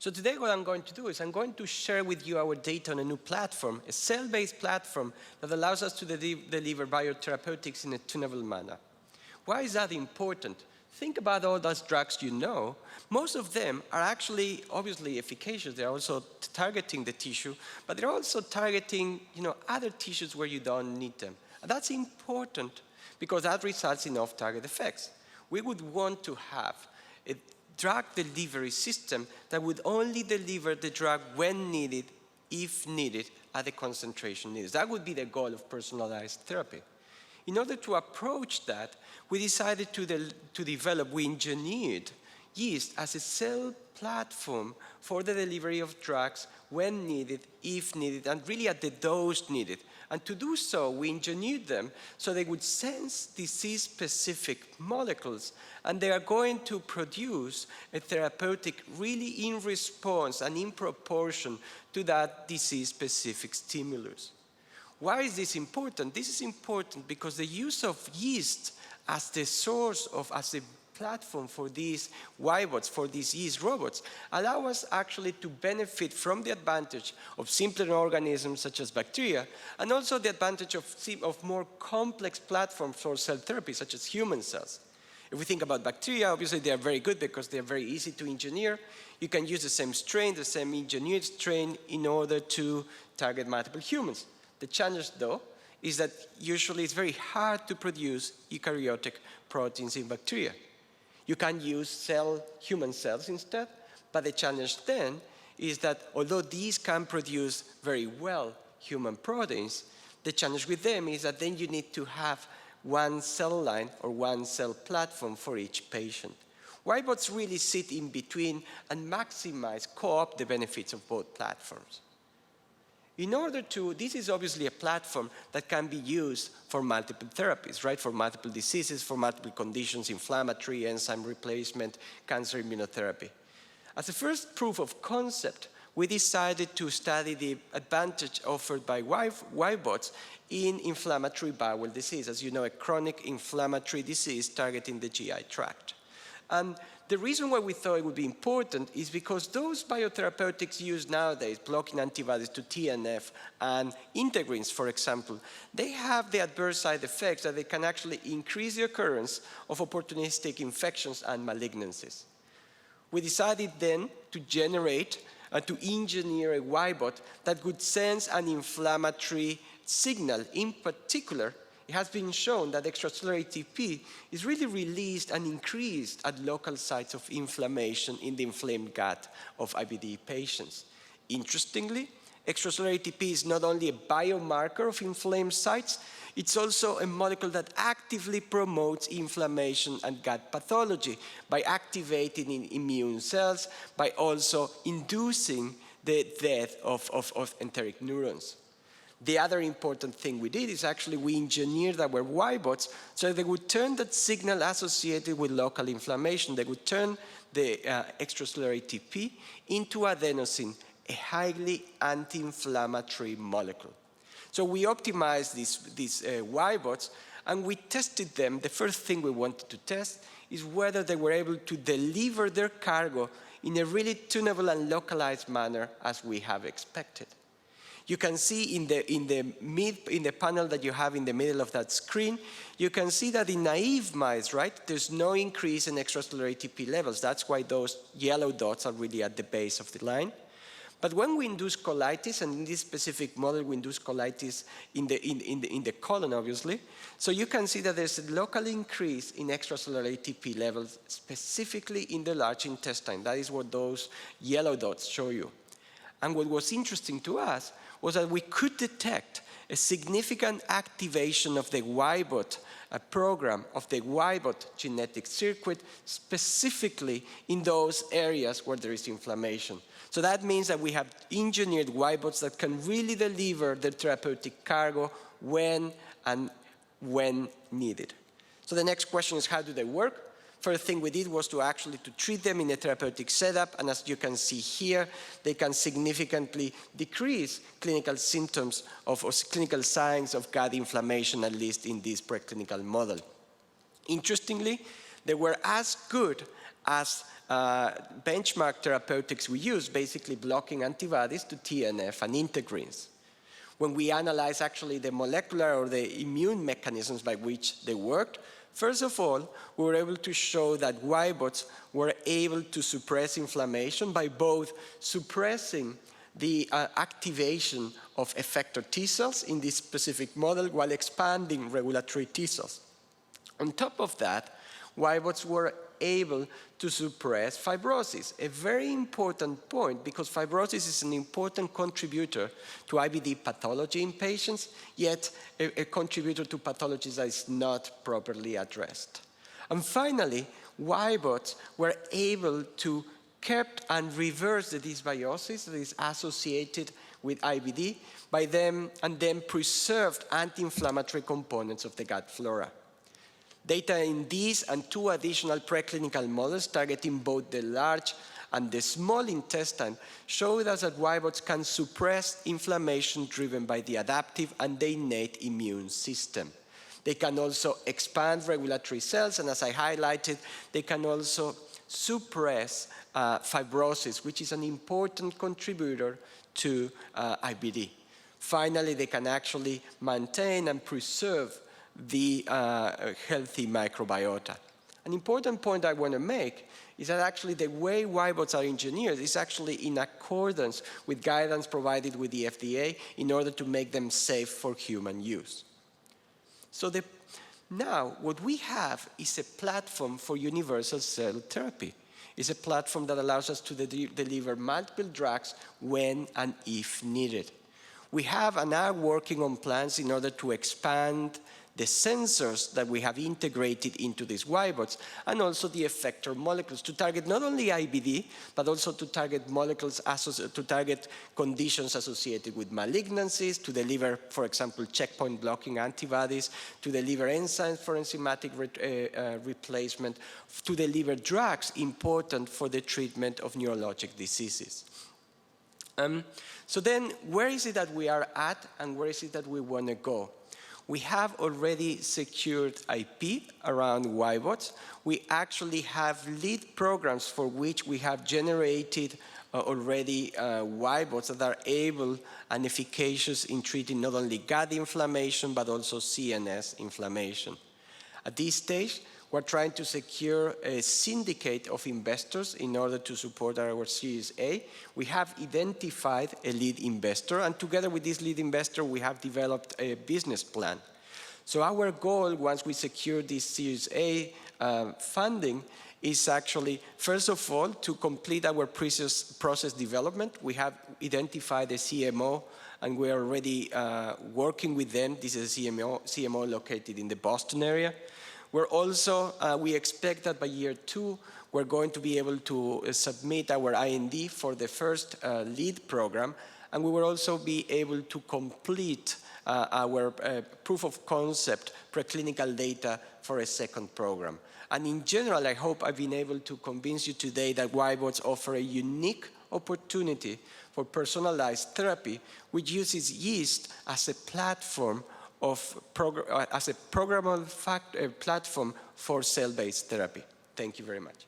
So today what I'm going to do is I'm going to share with you our data on a new platform, a cell-based platform that allows us to deliver biotherapeutics in a tunable manner. Why is that important? Think about all those drugs you know. Most of them are actually obviously efficacious. They're also targeting the tissue, but they're also targeting other tissues where you don't need them. And that's important because that results in off-target effects. We would want to have a drug delivery system that would only deliver the drug when needed, if needed, at the concentration needed. That would be the goal of personalized therapy. In order to approach that, we decided we engineered yeast as a cell platform for the delivery of drugs when needed, if needed, and really at the dose needed. And to do so, we engineered them so they would sense disease-specific molecules, and they are going to produce a therapeutic really in response and in proportion to that disease-specific stimulus. Why is this important? This is important because the use of yeast as the source as a platform for these yBOTs, for these yeast robots, allow us actually to benefit from the advantage of simpler organisms such as bacteria, and also the advantage of more complex platforms for cell therapy, such as human cells. If we think about bacteria, obviously they are very good because they are very easy to engineer. You can use the same strain, the same engineered strain, in order to target multiple humans. The challenge, though, is that usually it's very hard to produce eukaryotic proteins in bacteria. You can use human cells instead, but the challenge then is that although these can produce very well human proteins, the challenge with them is that then you need to have one cell line or one cell platform for each patient. yBOTs really sit in between and maximize, co-opt the benefits of both platforms. This is obviously a platform that can be used for multiple therapies, right? For multiple diseases, for multiple conditions, inflammatory, enzyme replacement, cancer immunotherapy. As a first proof of concept, we decided to study the advantage offered by yBOTs in inflammatory bowel disease, as you know, a chronic inflammatory disease targeting the GI tract. And the reason why we thought it would be important is because those biotherapeutics used nowadays, blocking antibodies to TNF and integrins, for example, they have the adverse side effects that they can actually increase the occurrence of opportunistic infections and malignancies. We decided then to engineer a yBOT that would sense an inflammatory signal. In particular, it has been shown that extracellular ATP is really released and increased at local sites of inflammation in the inflamed gut of IBD patients. Interestingly, extracellular ATP is not only a biomarker of inflamed sites, it's also a molecule that actively promotes inflammation and gut pathology by activating immune cells, by also inducing the death of enteric neurons. The other important thing we did is actually we engineered our yBOTs so they would turn that signal associated with local inflammation. They would turn the extracellular ATP into adenosine, a highly anti-inflammatory molecule. So we optimized these yBOTs and we tested them. The first thing we wanted to test is whether they were able to deliver their cargo in a really tunable and localized manner as we have expected. You can see in the panel that you have in the middle of that screen, you can see that in naive mice, right, there's no increase in extracellular ATP levels. That's why those yellow dots are really at the base of the line. But when we induce colitis, and in this specific model we induce colitis in the colon, obviously, so you can see that there's a local increase in extracellular ATP levels, specifically in the large intestine. That is what those yellow dots show you. And what was interesting to us was that we could detect a significant activation of the yBOT program, of the yBOT genetic circuit, specifically in those areas where there is inflammation. So that means that we have engineered yBOTs that can really deliver the therapeutic cargo when needed. So the next question is, how do they work? First thing we did was to treat them in a therapeutic setup, and as you can see here, they can significantly decrease clinical symptoms or clinical signs of gut inflammation, at least in this preclinical model. Interestingly, They were as good as benchmark therapeutics we use, basically blocking antibodies to TNF and integrins. When we analyze actually the molecular or the immune mechanisms by which they worked, first of all, we were able to show that yBOTs were able to suppress inflammation by both suppressing the activation of effector T cells in this specific model while expanding regulatory T cells. On top of that, yBOTs were able to suppress fibrosis, a very important point because fibrosis is an important contributor to IBD pathology in patients, yet a contributor to pathologies that is not properly addressed. And finally, yBOTs were able to kept and reverse the dysbiosis that is associated with IBD by them and then preserved anti-inflammatory components of the gut flora. Data in these and 2 additional preclinical models targeting both the large and the small intestine showed us that yBOTs can suppress inflammation driven by the adaptive and the innate immune system. They can also expand regulatory cells, and as I highlighted, they can also suppress fibrosis, which is an important contributor to IBD. Finally, they can actually maintain and preserve the healthy microbiota. An important point I want to make is that actually the way yBOTs are engineered is actually in accordance with guidance provided with the FDA in order to make them safe for human use. So now what we have is a platform for universal cell therapy. It's a platform that allows us to deliver multiple drugs when and if needed. We have and are working on plans in order to expand the sensors that we have integrated into these yBOTs, and also the effector molecules to target not only IBD, but also to target molecules, to target conditions associated with malignancies, to deliver, for example, checkpoint blocking antibodies, to deliver enzymes for enzymatic replacement, to deliver drugs important for the treatment of neurologic diseases. So then, where is it that we are at, and where is it that we want to go? We have already secured IP around yBOTs. We actually have lead programs for which we have generated already yBOTs that are able and efficacious in treating not only gut inflammation, but also CNS inflammation. At this stage, we're trying to secure a syndicate of investors in order to support our Series A. We have identified a lead investor, and together with this lead investor, we have developed a business plan. So our goal, once we secure this Series A funding, is actually, first of all, to complete our process development. We have identified a CMO, and we are already working with them. This is a CMO located in the Boston area. We're also, we expect that by year 2, we're going to be able to submit our IND for the first lead program, and we will also be able to complete our proof of concept preclinical data for a second program. And in general, I hope I've been able to convince you today that yBOTs offer a unique opportunity for personalized therapy, which uses yeast as a platform as a programmable platform for cell-based therapy. Thank you very much.